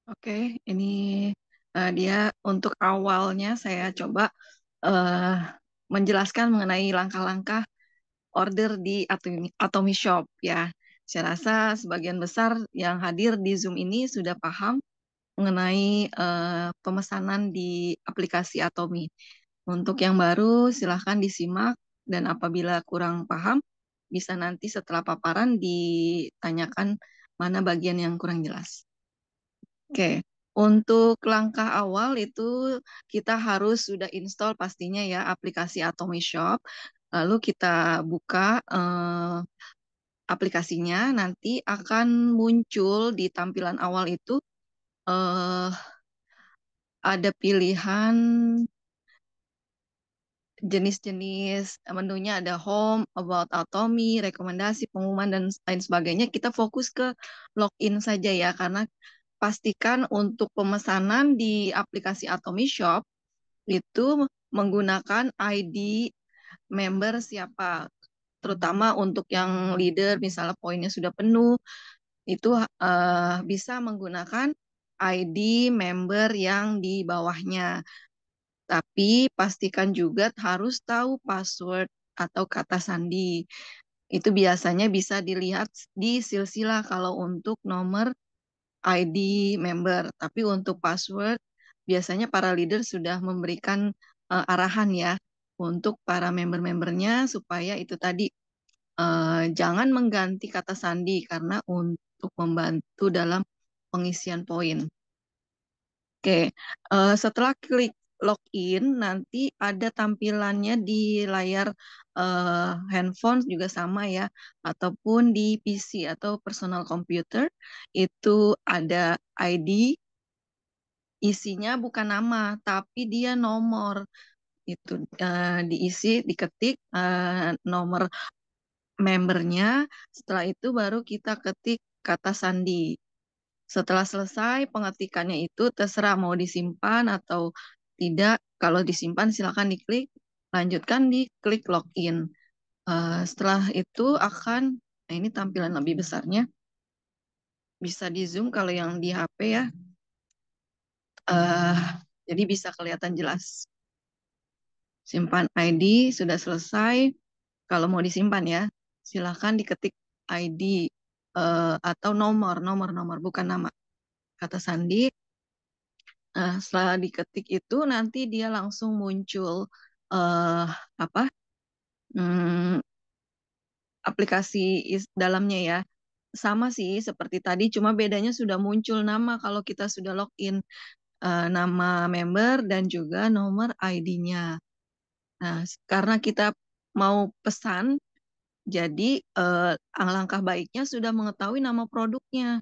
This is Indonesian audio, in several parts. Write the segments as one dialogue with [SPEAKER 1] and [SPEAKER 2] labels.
[SPEAKER 1] Oke, ini dia untuk awalnya saya coba eh, menjelaskan mengenai langkah-langkah order di Atomi Shop ya. Saya rasa sebagian besar yang hadir di Zoom ini sudah paham mengenai pemesanan di aplikasi Atomi. Untuk yang baru, silahkan disimak dan apabila kurang paham, bisa nanti setelah paparan ditanyakan mana bagian yang kurang jelas. Oke, untuk langkah awal itu kita harus sudah install pastinya ya aplikasi Atomy Shop. Lalu kita buka aplikasinya, nanti akan muncul di tampilan awal itu eh, ada pilihan jenis-jenis menunya ada home, about Atomy, rekomendasi, pengumuman, dan lain sebagainya. Kita fokus ke login saja ya, karena pastikan untuk pemesanan di aplikasi Atomy Shop itu menggunakan ID member siapa. Terutama untuk yang leader, misalnya poinnya sudah penuh, itu bisa menggunakan ID member yang di bawahnya. Tapi pastikan juga harus tahu password atau kata sandi. Itu biasanya bisa dilihat di silsilah kalau untuk nomor ID member. Tapi untuk password, biasanya para leader sudah memberikan arahan ya untuk para member-membernya supaya itu tadi jangan mengganti kata sandi karena untuk membantu dalam pengisian poin. Oke, setelah klik login, nanti ada tampilannya di layar handphone juga sama ya, ataupun di PC atau personal computer, itu ada ID, isinya bukan nama, tapi dia nomor. Itu diisi, diketik nomor membernya, setelah itu baru kita ketik kata sandi. Setelah selesai pengetikannya itu terserah mau disimpan atau tidak. Kalau disimpan silakan diklik, lanjutkan diklik login. Setelah itu akan, nah ini tampilan lebih besarnya, bisa di zoom kalau yang di HP ya. Eh, jadi bisa kelihatan jelas. Simpan ID sudah selesai. Kalau mau disimpan ya, silakan diketik ID atau nomor bukan nama. Kata sandi. Nah, setelah diketik itu nanti dia langsung muncul eh apa hmm, aplikasi dalamnya ya. Sama sih seperti tadi, cuma bedanya sudah muncul nama kalau kita sudah login, nama member dan juga nomor ID-nya. Nah, karena kita mau pesan, jadi alangkah baiknya sudah mengetahui nama produknya.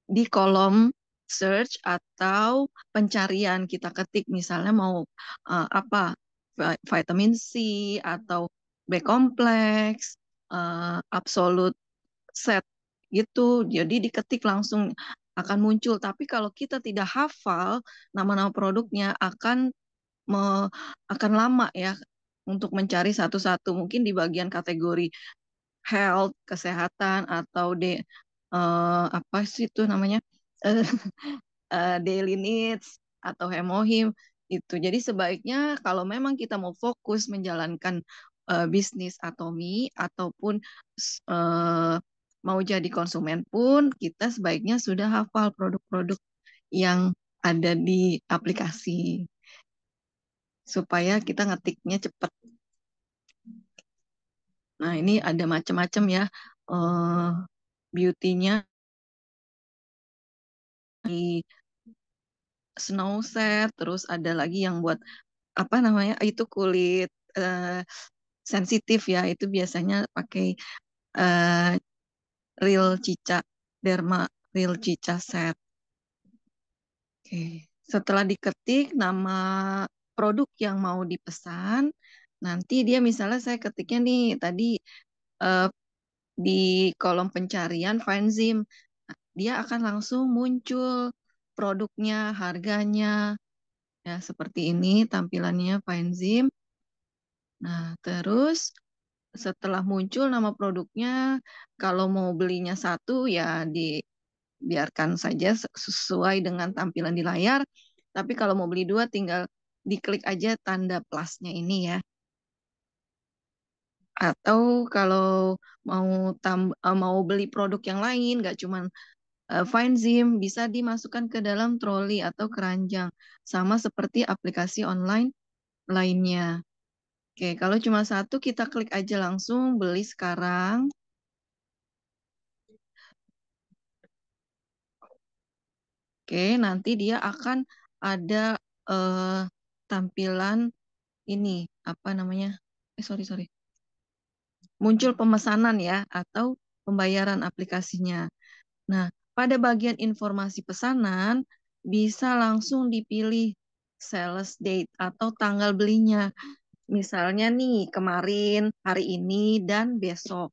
[SPEAKER 1] Di kolom search atau pencarian kita ketik misalnya mau apa vitamin C atau B kompleks, absolute set gitu. Jadi diketik langsung akan muncul. Tapi kalau kita tidak hafal nama-nama produknya akan lama ya untuk mencari satu-satu. Mungkin di bagian kategori health, kesehatan atau apa sih itu namanya? Eh, Daily needs atau hemohim itu. Jadi sebaiknya kalau memang kita mau fokus menjalankan bisnis Atomi ataupun eh, mau jadi konsumen pun kita sebaiknya sudah hafal produk-produk yang ada di aplikasi supaya kita ngetiknya cepat. Nah, ini ada macam-macam ya eh beauty-nya di snow set, terus ada lagi yang buat apa namanya itu kulit eh, sensitif ya, itu biasanya pakai eh, Real Cica Derma Real Cica set. Oke. Setelah diketik nama produk yang mau dipesan, nanti dia misalnya saya ketiknya nih tadi eh, di kolom pencarian Fanzim, dia akan langsung muncul produknya, harganya, ya seperti ini tampilannya Fanzim. Nah, terus setelah muncul nama produknya, kalau mau belinya satu ya biarkan saja sesuai dengan tampilan di layar. Tapi kalau mau beli dua, tinggal diklik aja tanda plusnya ini ya. Atau kalau mau beli produk yang lain, nggak cuma Finezim, bisa dimasukkan ke dalam troli atau keranjang, sama seperti aplikasi online lainnya. Oke, kalau cuma satu, kita klik aja langsung beli sekarang. Oke, nanti dia akan ada eh, tampilan ini, apa namanya? Sorry, sorry. Muncul pemesanan ya, atau pembayaran aplikasinya. Nah, pada bagian informasi pesanan, bisa langsung dipilih sales date atau tanggal belinya. Misalnya nih, kemarin, hari ini, dan besok.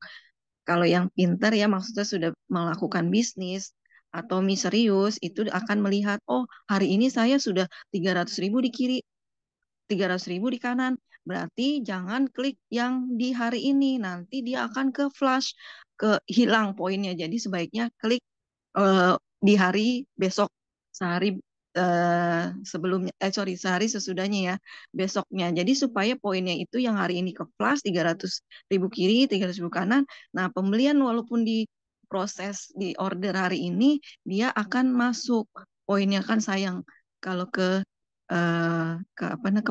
[SPEAKER 1] Kalau yang pinter ya, maksudnya sudah melakukan bisnis atau miserius, itu akan melihat, oh hari ini saya sudah 300.000 di kiri, 300.000 di kanan. Berarti jangan klik yang di hari ini, nanti dia akan ke flash, ke hilang poinnya. Jadi sebaiknya klik di hari besok, sehari sebelumnya, sorry, sehari sesudahnya ya, besoknya. Jadi supaya poinnya itu yang hari ini ke flash 300.000 kiri, 300.000 kanan. Nah, pembelian walaupun di proses di order hari ini, dia akan masuk. Poinnya kan sayang kalau ke apa namanya,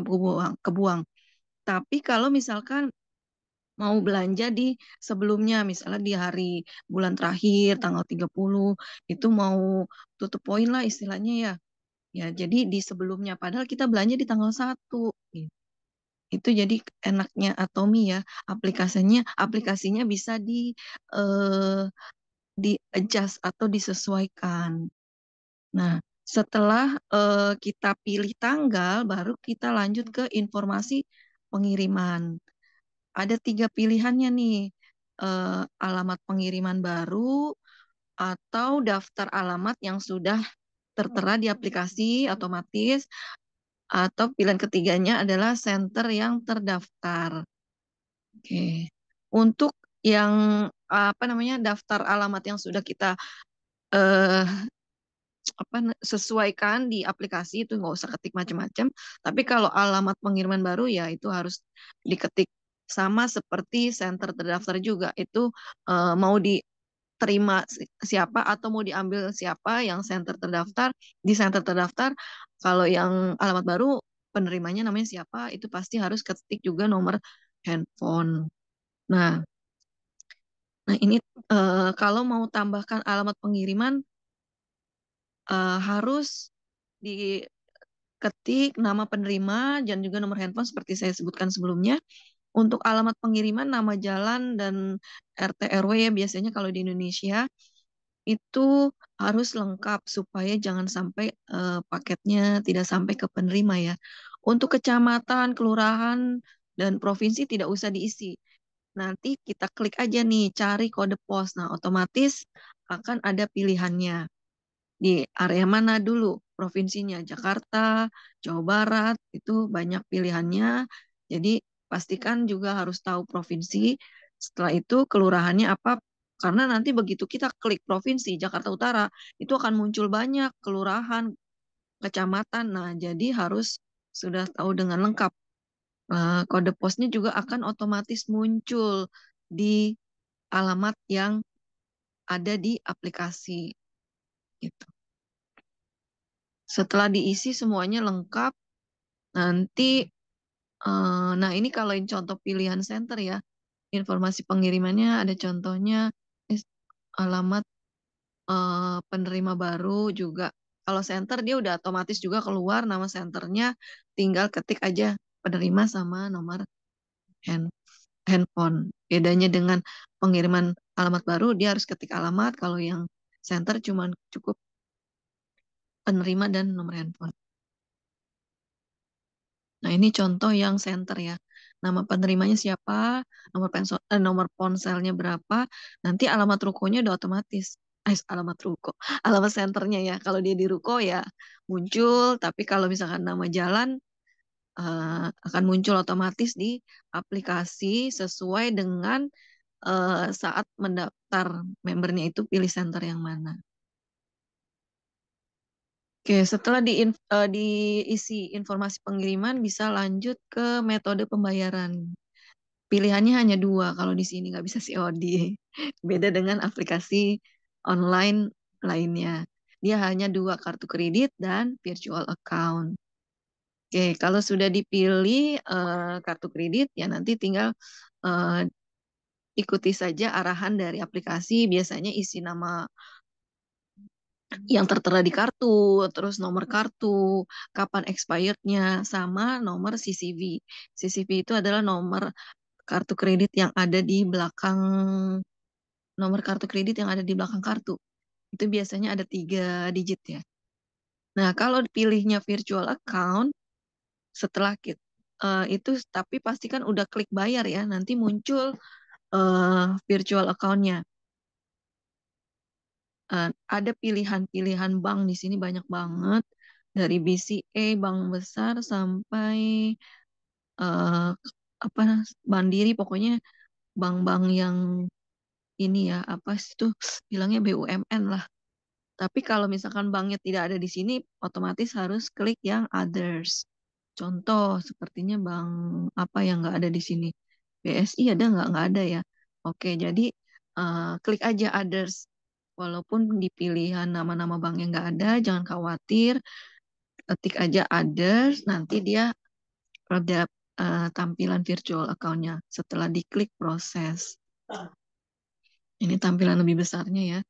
[SPEAKER 1] kebuang. Tapi kalau misalkan mau belanja di sebelumnya, misalnya di hari bulan terakhir, tanggal 30 itu mau tutup poin lah istilahnya ya. Ya, jadi di sebelumnya, padahal kita belanja di tanggal 1. Gitu. Itu jadi enaknya Atomi ya, aplikasinya bisa eh, di adjust atau disesuaikan. Nah, setelah kita pilih tanggal, baru kita lanjut ke informasi pengiriman. Ada 3 pilihannya nih, alamat pengiriman baru atau daftar alamat yang sudah tertera di aplikasi otomatis, atau pilihan ketiganya adalah center yang terdaftar. Oke. Untuk yang apa namanya, daftar alamat yang sudah kita eh, sesuaikan di aplikasi, itu nggak usah ketik macam-macam. Tapi kalau alamat pengiriman baru ya itu harus diketik, sama seperti center terdaftar juga. Itu mau diterima siapa atau mau diambil siapa, yang center terdaftar, di center terdaftar. Kalau yang alamat baru, penerimanya namanya siapa, itu pasti harus ketik juga nomor handphone. Nah, nah ini kalau mau tambahkan alamat pengiriman, harus diketik nama penerima dan juga nomor handphone seperti saya sebutkan sebelumnya. Untuk alamat pengiriman, nama jalan dan RT RW ya, biasanya kalau di Indonesia itu harus lengkap supaya jangan sampai paketnya tidak sampai ke penerima ya. Untuk kecamatan, kelurahan, dan provinsi tidak usah diisi. Nanti kita klik aja nih, cari kode pos. Nah, otomatis akan ada pilihannya. Di area mana dulu provinsinya? Jakarta, Jawa Barat, itu banyak pilihannya. Jadi pastikan juga harus tahu provinsi. Setelah itu kelurahannya apa? Karena nanti begitu kita klik provinsi Jakarta Utara, itu akan muncul banyak kelurahan, kecamatan. Nah, jadi harus sudah tahu dengan lengkap. Kode posnya juga akan otomatis muncul di alamat yang ada di aplikasi. Gitu. Setelah diisi semuanya lengkap, nanti, nah ini kalau yang contoh pilihan center ya, informasi pengirimannya ada contohnya, alamat penerima baru juga. Kalau center dia udah otomatis juga keluar nama senternya, tinggal ketik aja penerima sama nomor hand- handphone. Bedanya dengan pengiriman alamat baru, dia harus ketik alamat, kalau yang center cuma cukup penerima dan nomor handphone. Nah, ini contoh yang center ya. Nama penerimanya siapa, nomor ponselnya berapa, nanti alamat rukonya udah otomatis. Alamat ruko, alamat senternya ya. Kalau dia di ruko ya muncul, tapi kalau misalkan nama jalan akan muncul otomatis di aplikasi sesuai dengan saat mendaftar membernya itu pilih center yang mana. Oke, setelah diisi informasi pengiriman, bisa lanjut ke metode pembayaran. Pilihannya hanya dua, kalau di sini nggak bisa COD. Beda dengan aplikasi online lainnya. Dia hanya dua, kartu kredit dan virtual account. Oke, kalau sudah dipilih kartu kredit, ya nanti tinggal eh, ikuti saja arahan dari aplikasi. Biasanya isi nama yang tertera di kartu, terus nomor kartu, kapan expirednya, sama nomor CCV. CCV itu adalah nomor kartu kredit yang ada di belakang, nomor kartu kredit yang ada di belakang kartu. Itu biasanya ada 3 digit ya. Nah, kalau pilihnya virtual account, setelah itu, tapi pastikan udah klik bayar ya, nanti muncul virtual account-nya. Ada pilihan-pilihan bank di sini banyak banget, dari BCA, bank besar, sampai eh, apa, Mandiri, pokoknya bank-bank yang ini ya, apa sih itu bilangnya, BUMN lah. Tapi kalau misalkan banknya tidak ada di sini, otomatis harus klik yang others. Contoh, sepertinya bank apa yang nggak ada di sini? BSI ada nggak? Nggak ada ya. Oke, jadi klik aja others. Walaupun di pilihan nama-nama bank yang nggak ada, jangan khawatir. Ketik aja others, nanti dia ada tampilan virtual account-nya setelah diklik proses. Ini tampilan lebih besarnya ya.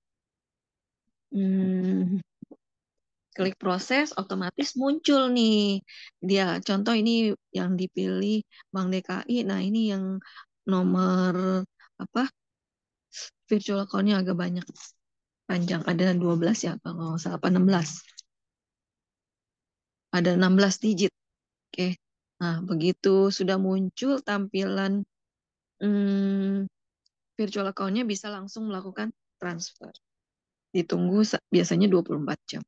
[SPEAKER 1] Hmm, Klik proses, otomatis muncul nih. Dia contoh ini yang dipilih Bank DKI. Nah, ini yang nomor apa? Virtual account-nya agak banyak, panjang. Ada 12 ya, kalau nggak salah, apa 16. Ada 16 digit. Oke. Nah, begitu sudah muncul tampilan hmm, virtual account-nya, bisa langsung melakukan transfer. Ditunggu biasanya 24 jam.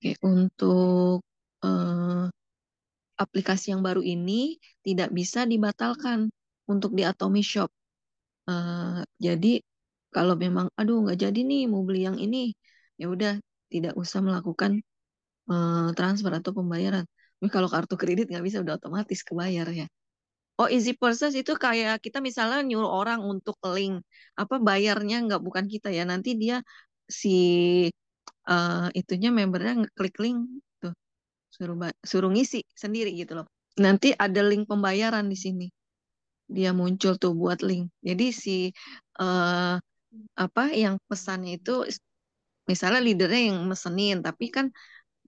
[SPEAKER 1] Oke, untuk eh, aplikasi yang baru ini tidak bisa dibatalkan untuk di Atomi Shop. Jadi kalau memang aduh nggak jadi nih mau beli yang ini, ya udah tidak usah melakukan transfer atau pembayaran. Tapi kalau kartu kredit nggak bisa, udah otomatis kebayar ya. Oh, easy process itu kayak kita misalnya nyuruh orang untuk link apa, bayarnya nggak, bukan kita ya. Nanti dia si itunya membernya ngeklik link tuh, suruh ngisi sendiri gitu loh. Nanti ada link pembayaran di sini. Dia muncul tuh buat link. Jadi si eh, apa yang pesannya itu, misalnya leadernya yang mesenin, tapi kan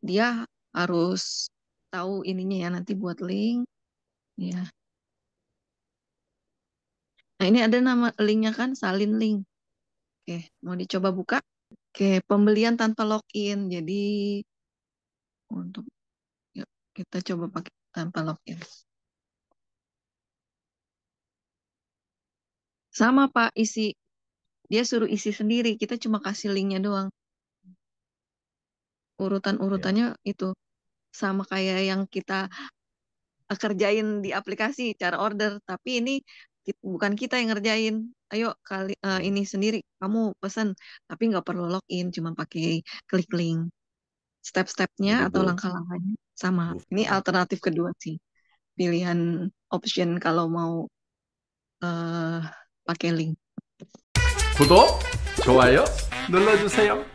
[SPEAKER 1] dia harus tahu ininya ya, nanti buat link. Ya. Nah, ini ada nama linknya kan, salin link. Oke, mau dicoba buka? Oke, pembelian tanpa login. Jadi untuk, yuk, kita coba pakai tanpa login. Sama Pak, dia suruh isi sendiri. Kita cuma kasih linknya doang.
[SPEAKER 2] Ya.
[SPEAKER 1] Urutan-urutannya itu sama kayak yang kita kerjain di aplikasi cara order, tapi ini bukan kita yang ngerjain. Ayo kali
[SPEAKER 2] Hmm.
[SPEAKER 1] ini sendiri, kamu pesan, tapi nggak perlu login, cuma pakai klik link. Step-stepnya
[SPEAKER 2] Jadi
[SPEAKER 1] atau langkah-langkahnya sama. Ini
[SPEAKER 2] both.
[SPEAKER 1] alternatif kedua sih, pilihan option kalau mau eh, pakai link.
[SPEAKER 2] 구독, 좋아요 눌러주세요.